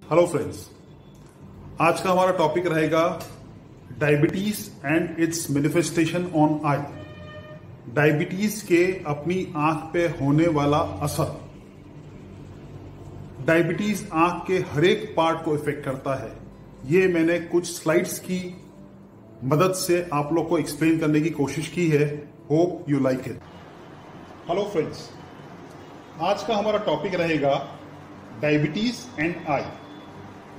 Hello friends, आज का हमारा टॉपिक रहेगा diabetes and its manifestation on I. Diabetes के अपनी आंख पे होने वाला असर। डायबिटीज आंख के हर एक पार्ट को इफेक्ट करता है। ये मैंने कुछ स्लाइड्स की मदद से आप लोग को एक्सप्लेन करने की कोशिश की है। Hope you like it. Hello friends, आज का हमारा टॉपिक रहेगा diabetes and I,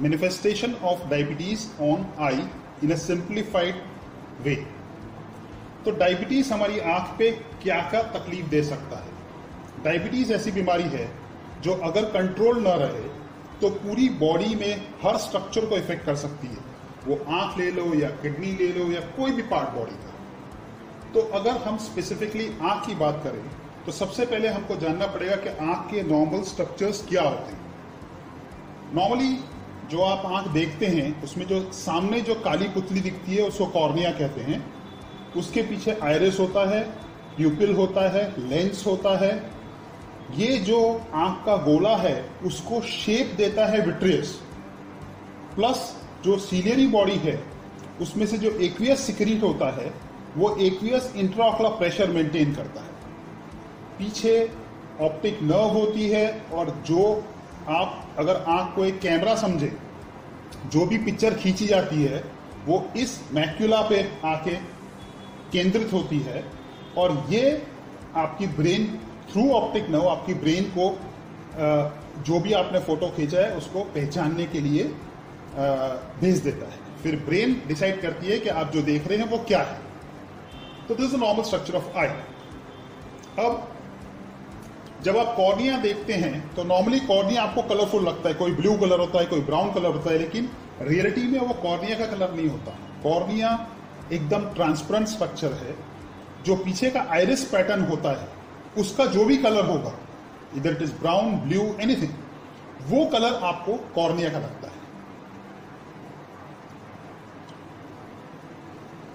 manifestation of diabetes on I in a simplified वे। तो डायबिटीज हमारी आंख पे क्या क्या तकलीफ दे सकता है। डायबिटीज ऐसी बीमारी है जो अगर कंट्रोल न रहे तो पूरी बॉडी में हर स्ट्रक्चर को इफेक्ट कर सकती है। वो आंख ले लो या किडनी ले लो या कोई भी पार्ट बॉडी का। तो अगर हम स्पेसिफिकली आंख की बात करें तो सबसे पहले हमको जानना पड़ेगा कि आंख के नॉर्मल स्ट्रक्चर्स क्या होते हैं। नॉर्मली जो आप आंख देखते हैं उसमें जो सामने जो काली पुतली दिखती है उसको कॉर्निया कहते हैं। उसके पीछे आइरिस होता है, प्यूपिल होता है, लेंस होता है। ये जो आंख का गोला है उसको शेप देता है विट्रियस। प्लस जो सीलियरी बॉडी है उसमें से जो एक्वियस सिक्रीट होता है वो एक्वियस इंट्राऑक्युलर प्रेशर मेंटेन करता है। पीछे ऑप्टिक नर्व होती है और जो आप अगर आंख को एक कैमरा समझे, जो भी पिक्चर खींची जाती है वो इस मैक्यूला पे आके केंद्रित होती है और ये आपकी ब्रेन थ्रू ऑप्टिक नर्व आपकी ब्रेन को जो भी आपने फोटो खींचा है उसको पहचानने के लिए भेज देता है। फिर ब्रेन डिसाइड करती है कि आप जो देख रहे हैं वो क्या है। तो this is normal structure of eye. अब जब आप कॉर्निया देखते हैं तो नॉर्मली कॉर्निया आपको कलरफुल लगता है, कोई ब्लू कलर होता है, कोई ब्राउन कलर होता है, लेकिन रियलिटी में वो कॉर्निया का कलर नहीं होता। कॉर्निया एकदम ट्रांसपेरेंट स्ट्रक्चर है। जो पीछे का आइरिस पैटर्न होता है उसका जो भी कलर होगा, इधर it is brown, blue, anything, वो कलर आपको कॉर्निया का लगता है।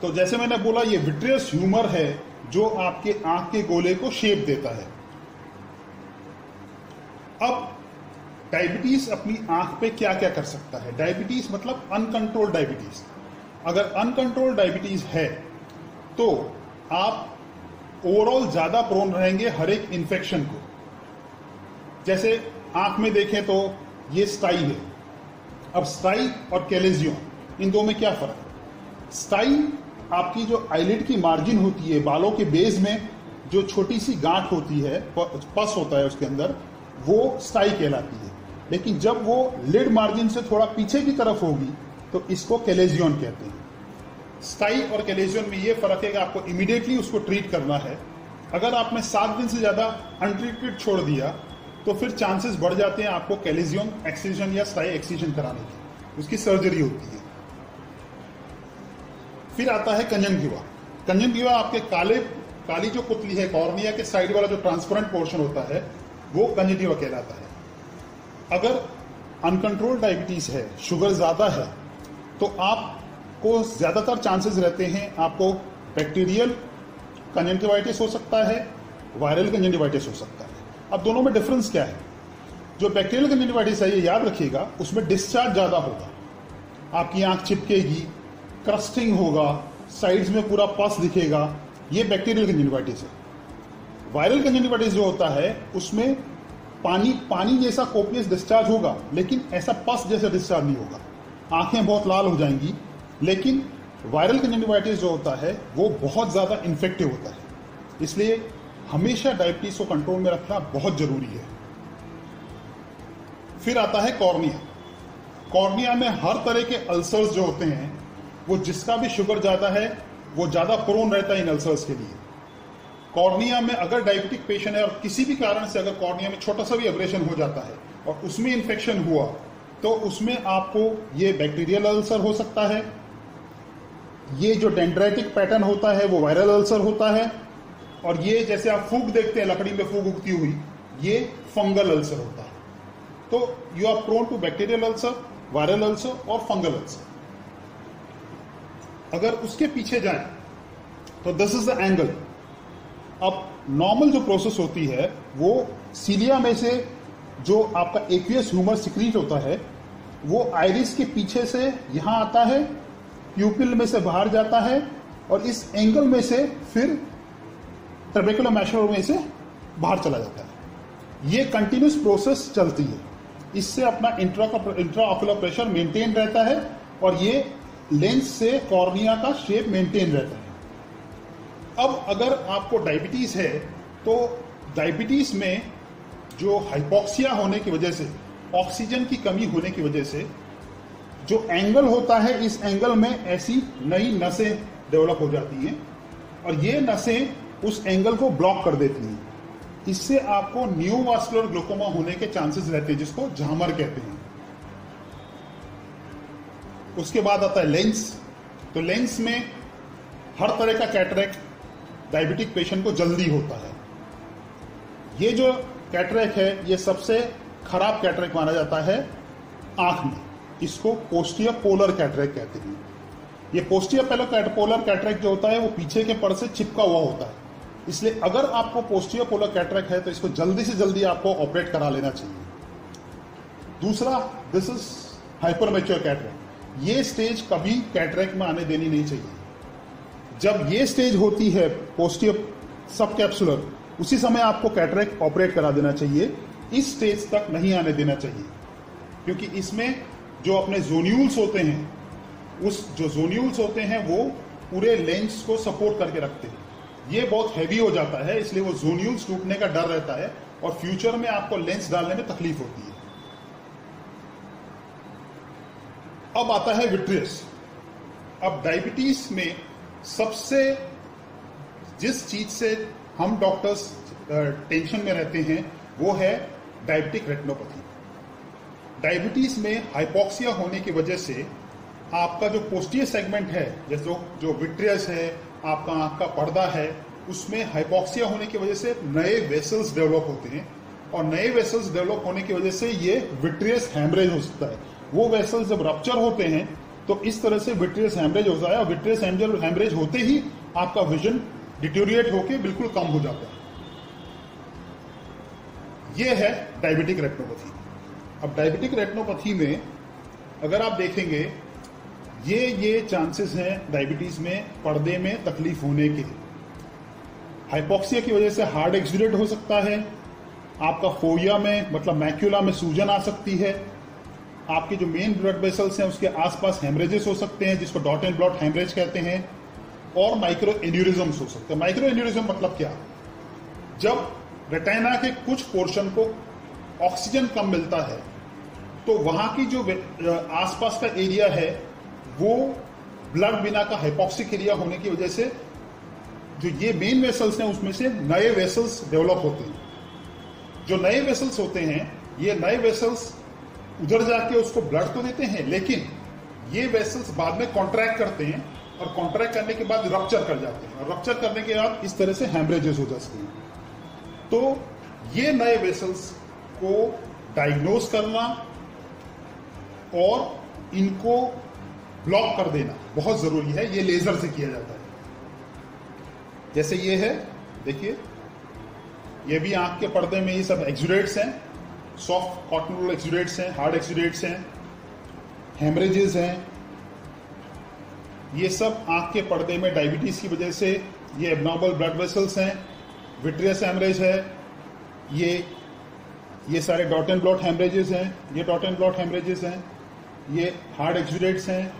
तो जैसे मैंने बोला, ये विट्रियस ह्यूमर है जो आपके आंख के गोले को शेप देता है। अब डायबिटीज अपनी आंख पे क्या क्या कर सकता है। डायबिटीज मतलब अनकंट्रोल्ड डायबिटीज। अगर अनकंट्रोल्ड डायबिटीज है तो आप ओवरऑल ज्यादा प्रोन रहेंगे हर एक इंफेक्शन को। जैसे आंख में देखें तो ये स्टाई है। अब स्टाई और कैलेजियन, इन दो में क्या फर्क है। स्टाई आपकी जो आईलिड की मार्जिन होती है, बालों के बेस में जो छोटी सी गांठ होती है, पस होता है उसके अंदर, वो स्टाई कहलाती है। लेकिन जब वो लिड मार्जिन से थोड़ा पीछे की तरफ होगी तो इसको कैलेजियन कहते हैं। स्टाई और कैलेजियन में ये फर्क है कि आपको इमीडिएटली उसको ट्रीट करना है। अगर आपने 7 दिन से ज्यादा अनट्रीटेड छोड़ दिया तो फिर चांसेस बढ़ जाते हैं आपको कैलेजियन एक्सीजन या स्टाई एक्सीजन कराने की। उसकी सर्जरी होती है। फिर आता है कंजंक्टिवा। कंजंक्टिवा आपके काली जो पुतली है, कॉर्निया के साइड वाला जो ट्रांसपेरेंट पोर्शन होता है, वो कंजंक्टिवा कहलाता है। अगर अनकंट्रोल्ड डायबिटीज है, शुगर ज्यादा है, तो आपको ज्यादातर चांसेस रहते हैं आपको बैक्टीरियल कंजंक्टिवाइटिस हो सकता है, वायरल कंजंक्टिवाइटिस हो सकता है। अब दोनों में डिफरेंस क्या है। जो बैक्टीरियल कंजंक्टिवाइटिस है, ये याद रखिएगा, उसमें डिस्चार्ज ज्यादा होगा, आपकी आंख चिपकेगी, क्रस्टिंग होगा, साइड्स में पूरा पस दिखेगा। ये बैक्टीरियल कंजंक्टिवाइटिस है। वायरल कंजंक्टिवाइटिस जो होता है उसमें पानी जैसा कोपियस डिस्चार्ज होगा, लेकिन ऐसा पस जैसा डिस्चार्ज नहीं होगा। आंखें बहुत लाल हो जाएंगी। लेकिन वायरल कंजंक्टिवाइटिस जो होता है वो बहुत ज्यादा इन्फेक्टिव होता है। इसलिए हमेशा डायबिटीज को कंट्रोल में रखना बहुत जरूरी है। फिर आता है कॉर्निया। कॉर्निया में हर तरह के अल्सर्स जो होते हैं, वो जिसका भी शुगर ज्यादा है वो ज्यादा प्रोन रहता है इन अल्सर्स के लिए। कॉर्निया में अगर डायबिटिक पेशेंट है और किसी भी कारण से अगर कॉर्निया में छोटा सा भी एब्रेशन हो जाता है और उसमें इन्फेक्शन हुआ तो उसमें आपको ये बैक्टीरियल अल्सर हो सकता है। ये जो डेंड्राइटिक पैटर्न होता है वो वायरल अल्सर होता है। और ये जैसे आप फूग देखते हैं, लकड़ी में फूग उगती हुई, ये फंगल अल्सर होता है। तो you are prone to bacterial ulcer, viral ulcer और फंगल अल्सर। अगर उसके पीछे जाएं तो दिस इज द एंगल। अब नॉर्मल जो प्रोसेस होती है वो सीलिया में से जो आपका एक्वियस ह्यूमर सिक्रीट होता है वो आइरिस के पीछे से यहां आता है, प्यूपिल में से बाहर जाता है और इस एंगल में से फिर ट्रेबेकुलर मैशर में से बाहर चला जाता है। ये कंटिन्यूस प्रोसेस चलती है। इससे अपना इंट्राऑक्यूलर प्रेशर मेंटेन रहता है और ये लेंस से कॉर्निया का शेप मेंटेन रहता है। अब अगर आपको डायबिटीज है तो डायबिटीज में जो हाइपोक्सिया होने की वजह से, ऑक्सीजन की कमी होने की वजह से जो एंगल होता है, इस एंगल में ऐसी नई नसें डेवलप हो जाती हैं और ये नसें उस एंगल को ब्लॉक कर देती हैं। इससे आपको न्यूवास्कुलर ग्लूकोमा होने के चांसेस रहते हैं, जिसको झामर कहते हैं। उसके बाद आता है लेंस। तो लेंस में हर तरह का कैटरेक्ट डायबिटिक पेशेंट को जल्दी होता है। ये जो कैटरेक्ट है ये सबसे खराब कैटरेक्ट माना जाता है आंख में। इसको पोस्टियर पोलर कैटरेक्ट कहते हैं। ये पोस्टियर पोलर कैटरेक्ट जो होता है वो पीछे के पड़ से चिपका हुआ होता है। इसलिए अगर आपको पोस्टियर पोलर कैटरेक्ट है तो इसको जल्दी से जल्दी आपको ऑपरेट करा लेना चाहिए। दूसरा, दिस इज हाइपरमेच्योर कैटरेक्ट। ये स्टेज कभी कैटरेक्ट में आने देनी नहीं चाहिए। जब ये स्टेज होती है पोस्टियर सब कैप्सुलर, उसी समय आपको कैटरेक्ट ऑपरेट करा देना चाहिए। इस स्टेज तक नहीं आने देना चाहिए, क्योंकि इसमें जो अपने जोन्यूल्स होते हैं, उस जो जोन्यूल्स होते हैं वो पूरे लेंस को सपोर्ट करके रखते हैं। ये बहुत हैवी हो जाता है, इसलिए वो जोन्यूल्स टूटने का डर रहता है और फ्यूचर में आपको लेंस डालने में तकलीफ होती है। अब आता है विट्रियस। अब डायबिटीज में सबसे जिस चीज से हम डॉक्टर्स टेंशन में रहते हैं वो है डायबिटिक रेटिनोपैथी। डायबिटीज में हाइपोक्सिया होने की वजह से आपका जो पोस्टीरियर सेगमेंट है, जैसे जो विट्रियस है, आपका आंख का पर्दा है, उसमें हाइपोक्सिया होने की वजह से नए वेसल्स डेवलप होते हैं और नए वेसल्स डेवलप होने की वजह से ये विट्रियस हैमरेज हो सकता है। वो वेसल्स जब रप्चर होते हैं तो इस तरह से विट्रियस हैमरेज होता है और विट्रियस हैमरेज होते ही आपका विजन डिटोरिएट होकर बिल्कुल कम हो जाता है। ये है डायबिटिक रेटिनोपैथी। अब डायबिटिक रेटिनोपैथी में अगर आप देखेंगे ये चांसेस हैं डायबिटीज में पर्दे में तकलीफ होने के। हाइपोक्सिया की वजह से हार्ड एक्सुडेट हो सकता है, आपका फोविया में मतलब मैक्यूला में सूजन आ सकती है, आपके जो मेन ब्लड वेसल्स हैं उसके आसपास हेमरेजेस हो सकते हैं, जिसको डॉट एंड ब्लॉट हेमरेज कहते हैं, और माइक्रो एन्यूरिज्म्स हो सकते हैं। माइक्रो एन्यूरिज्म मतलब क्या? जब रेटिना के कुछ पोर्शन को ऑक्सीजन कम मिलता है तो वहां की जो आसपास का एरिया है वो ब्लड बिना का हाइपोक्सिक एरिया होने की वजह से जो ये मेन वेसल्स हैं उसमें से नए वेसल्स डेवलप होते हैं। जो नए वेसल्स होते हैं, ये नए वेसल्स उधर जाके उसको ब्लड तो देते हैं, लेकिन ये वेसल्स बाद में कॉन्ट्रैक्ट करते हैं और कॉन्ट्रैक्ट करने के बाद रप्चर कर जाते हैं और रप्चर करने के बाद इस तरह से हैमरेजेस हो जाते हैं। तो ये नए वेसल्स को डायग्नोज करना और इनको ब्लॉक कर देना बहुत जरूरी है। ये लेजर से किया जाता है। जैसे ये है, देखिए, ये भी आंख के पर्दे में ये सब एक्सुडेट्स हैं, सॉफ्ट कॉटन एक्सुडेट्स हैं, हार्ड एक्सुडेट्स हैं, हेमरेजेस हैं। ये सब आंख के पर्दे में डायबिटीज की वजह से ये एबनॉर्मल ब्लड वेसल्स हैं, विट्रियस हेमरेज है, ये सारे डॉट एंड ब्लॉट हेमरेजेस हैं, ये डॉट एंड ब्लॉट हेमरेजेस हैं, ये हार्ड एक्सुडेट्स हैं।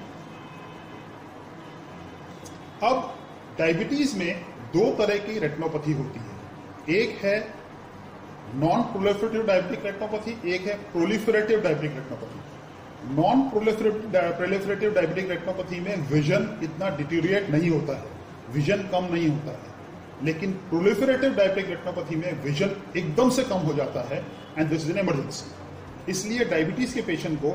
अब डायबिटीज में दो तरह की रेटिनोपैथी होती है। एक है नॉन प्रोलिफरेटिव डायबिटिक रेटिनोपैथी, एक है proliferative diabetic retinopathy. Non proliferative diabetic retinopathy में विजन इतना डिटीरिएट नहीं होता है, विजन कम नहीं होता है, लेकिन प्रोलिफरेटिव डायबिटिक रेटिनोपैथी में विजन एकदम से कम हो जाता है and this is an emergency. इसलिए डायबिटीज के पेशेंट को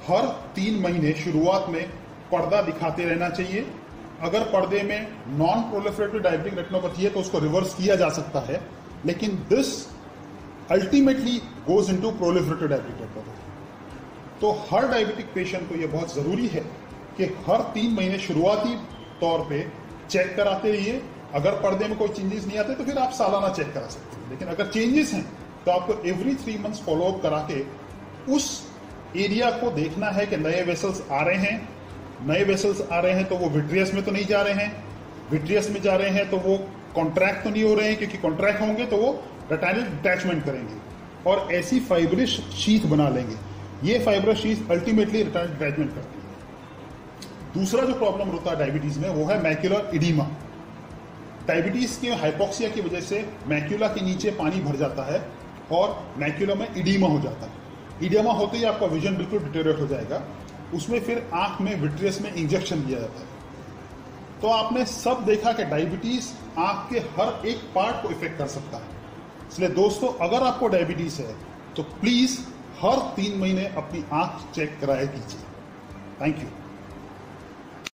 हर 3 महीने शुरुआत में पर्दा दिखाते रहना चाहिए। अगर पर्दे में नॉन प्रोलिफरेटिव डायबिटिक रेटिनोपैथी है तो उसको रिवर्स किया जा सकता है, लेकिन this ultimately goes into proliferative diabetic retinopathy. तो हर डायबिटिक पेशेंट को यह बहुत जरूरी है कि हर 3 महीने शुरुआती तौर पे चेक कराते रहिए। अगर पर्दे में कोई चेंजेस नहीं आते तो फिर आप सालाना चेक करा सकते हैं, लेकिन अगर चेंजेस हैं तो आपको एवरी 3 मंथ्स फॉलोअप करा के उस एरिया को देखना है कि नए वेसल्स आ रहे हैं, नए वेसल्स आ रहे हैं तो वो विट्रियस में तो नहीं जा रहे हैं, विट्रियस में जा रहे हैं तो वो कॉन्ट्रैक्ट तो नहीं हो रहे हैं, क्योंकि कॉन्ट्रैक्ट होंगे तो वो रेटाइनल डिटैचमेंट करेंगे और ऐसी फाइब्रस शीथ बना लेंगे। ये fibrous sheath ultimately retinal detachment करती है। दूसरा जो प्रॉब्लम होता है डायबिटीज में वो है मैक्यूलर इडीमा। डायबिटीज के हाइपोक्सिया की वजह से मैक्यूला के नीचे पानी भर जाता है और मैक्यूला में इडीमा हो जाता है। इडीमा होते ही आपका विजन बिल्कुल डिटेरियोरेट हो जाएगा। उसमें फिर आंख में विट्रियस में इंजेक्शन दिया जाता है। तो आपने सब देखा कि डायबिटीज आंख के हर एक पार्ट को इफेक्ट कर सकता है। इसलिए दोस्तों, अगर आपको डायबिटीज है तो प्लीज हर 3 महीने अपनी आंख चेक कराया कीजिए। Thank you.